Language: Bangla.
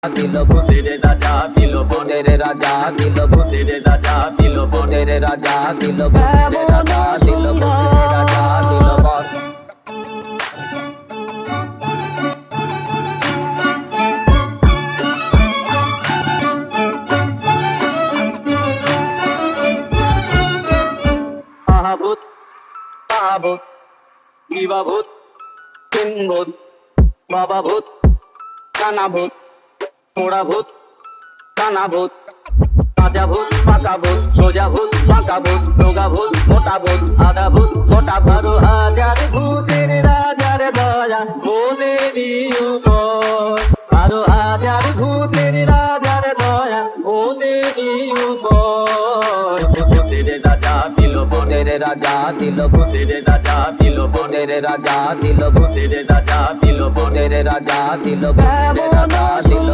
দিল ভূতের রাজা দিল ভূতের রাজা দিল ভূতের রাজা দিল ভূতের রাজা দিল ভূতের রাজা দিল ভূতের রাজা দিল বর মহাভূত মহাভূত বিবাভূত তিনভূত বাবাভূত কানাভূত পোড়া ভূত কানা ভূত কাঁচা ভূত পাকা ভূত সোজা ভূত পাকা ভূত রোগা ভূত মোটা ভূত আধা ভূত মোটা 12,000 ভূতের রাজার দয়া বলে দিও বর 12,000 ভূতের রাজার দয়া বলে দিও বর ভূতের রাজা দিল ভূতের রাজা দিল ভূতের রাজা দিল ভূতের রাজা দিল ভূতের রাজা দিল ভূতের রাজা দিল ভূতের রাজা দিল